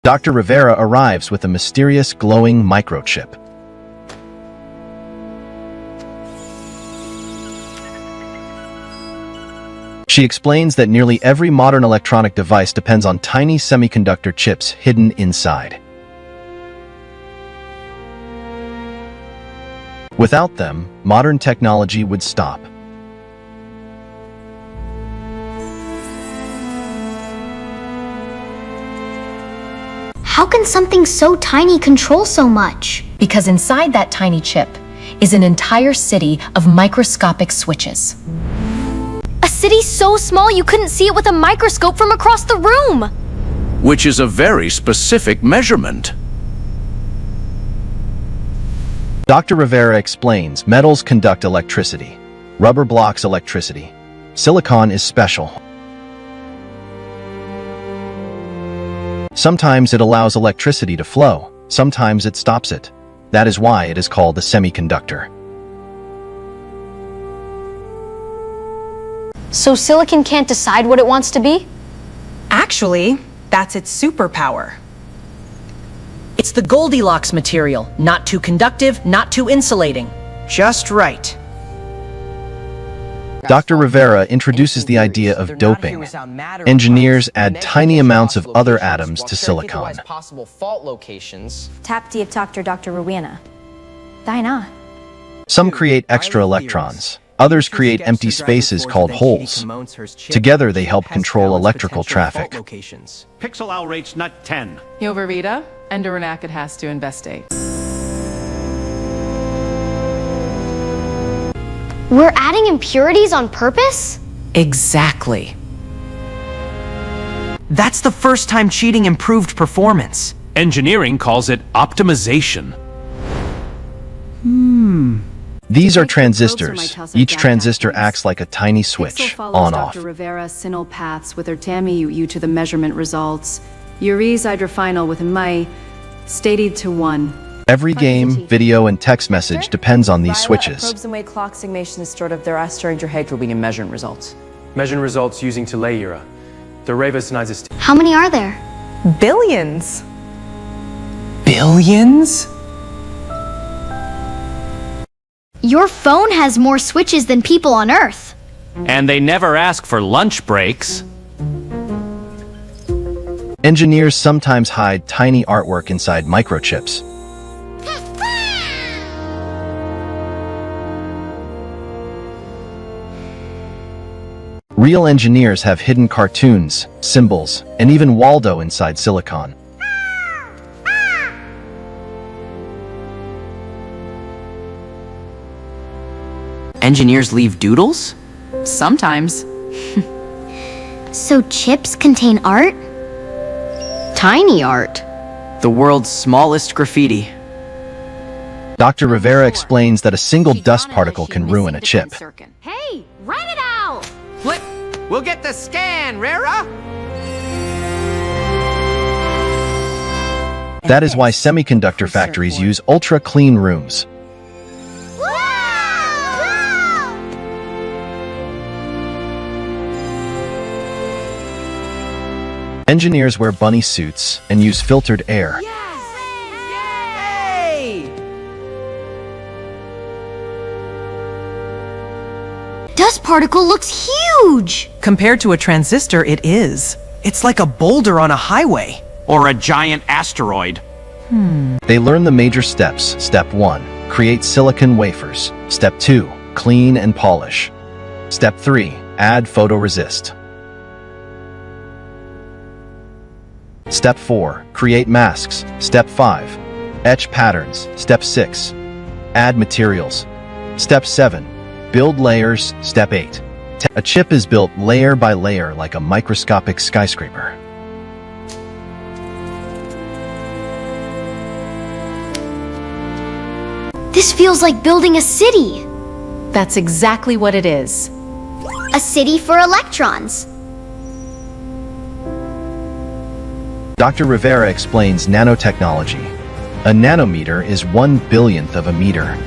Dr. Rivera arrives with a mysterious glowing microchip. She explains that nearly every modern electronic device depends on tiny semiconductor chips hidden inside. Without them, modern technology would stop. How can something so tiny control so much? Because inside that tiny chip is an entire city of microscopic switches. A city so small you couldn't see it with a microscope from across the room! Which is a very specific measurement. Dr. Rivera explains metals conduct electricity. Rubber blocks electricity. Silicon is special. Sometimes it allows electricity to flow, sometimes it stops it. That is why it is called a semiconductor. So silicon can't decide what it wants to be? Actually, that's its superpower. It's the Goldilocks material, not too conductive, not too insulating. Just right. Dr. Rivera introduces the idea of doping. Engineers add tiny amounts of other atoms to silicon. Tap Dr. Rowena. Dina. Some create extra electrons. Others create empty spaces called holes. Together they help control electrical traffic. Pixel Owl rates nut 10. Yovarita, Endoranakid has to investate. We're adding impurities on purpose? Exactly. That's the first time cheating improved performance. Engineering calls it optimization. These are transistors. Each transistor acts like a tiny switch, on-off. Dr. Rivera's signal paths with her TAMI to the measurement results. Urease hydrophenol with my stated to 1. Every game, video, and text message depends on these switches. Probes and way clock simulation is stored of their asteroid measurement results. Measurement results using Teleira. The Ravasnizes. How many are there? Billions. Billions? Your phone has more switches than people on Earth. And they never ask for lunch breaks. Engineers sometimes hide tiny artwork inside microchips. Real engineers have hidden cartoons, symbols, and even Waldo inside silicon. Engineers leave doodles? Sometimes. So chips contain art? Tiny art. The world's smallest graffiti. Dr. Rivera explains that a single dust particle can ruin a chip. Hey, write it out! Flip! We'll get the scan, Rara! That is why semiconductor factories use ultra-clean rooms. Engineers wear bunny suits and use filtered air. Dust particle looks huge! Compared to a transistor, it is. It's like a boulder on a highway. Or a giant asteroid. They learn the major steps. Step 1, create silicon wafers. Step 2, clean and polish. Step 3, add photoresist. Step 4, create masks. Step 5, etch patterns. Step 6, add materials. Step 7, build layers. Step 8, a chip is built layer by layer like a microscopic skyscraper. This feels like building a city. That's exactly what it is. A city for electrons. Dr. Rivera explains nanotechnology. A nanometer is 1/1000th of a meter.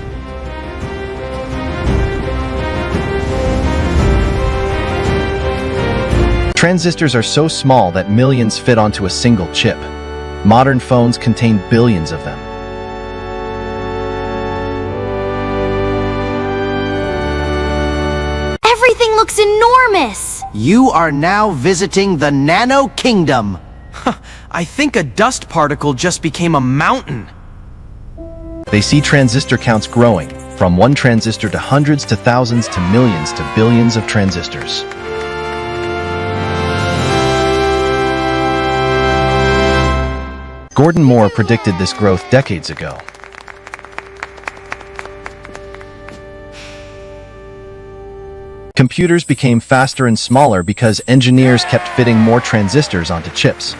Transistors are so small that millions fit onto a single chip. Modern phones contain billions of them. Everything looks enormous! You are now visiting the Nano Kingdom. I think a dust particle just became a mountain. They see transistor counts growing, from one transistor to hundreds to thousands to millions to billions of transistors. Gordon Moore predicted this growth decades ago. Computers became faster and smaller because engineers kept fitting more transistors onto chips.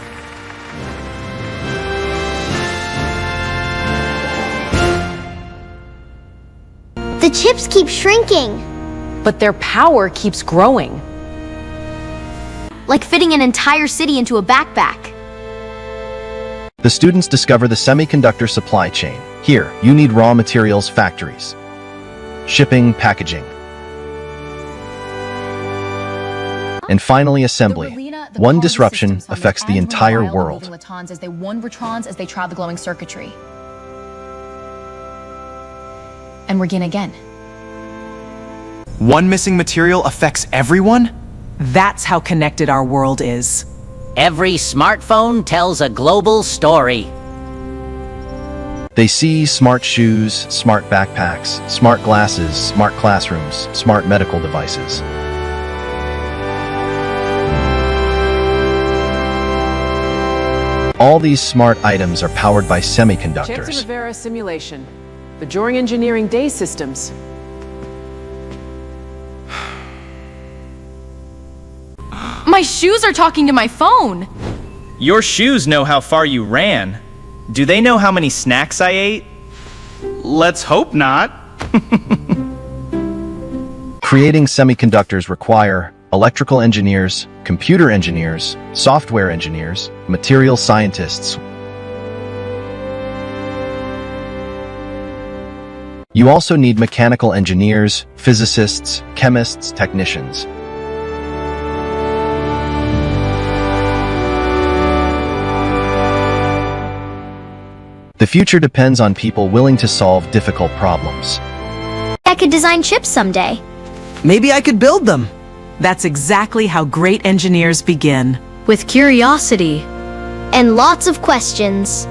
The chips keep shrinking. But their power keeps growing. Like fitting an entire city into a backpack. The students discover the semiconductor supply chain. Here, you need raw materials factories. Shipping, packaging. And finally, assembly. One disruption affects the entire world. As they won retrons as they trod the glowing circuitry. And we're again. One missing material affects everyone? That's how connected our world is. Every smartphone tells a global story. They see smart shoes, smart backpacks, smart glasses, smart classrooms, smart medical devices. All these smart items are powered by semiconductors. Chancellor Rivera simulation. The Drawing Engineering Day systems. My shoes are talking to my phone! Your shoes know how far you ran. Do they know how many snacks I ate? Let's hope not. Creating semiconductors require electrical engineers, computer engineers, software engineers, material scientists. You also need mechanical engineers, physicists, chemists, technicians. The future depends on people willing to solve difficult problems. I could design chips someday. Maybe I could build them. That's exactly how great engineers begin. With curiosity. And lots of questions.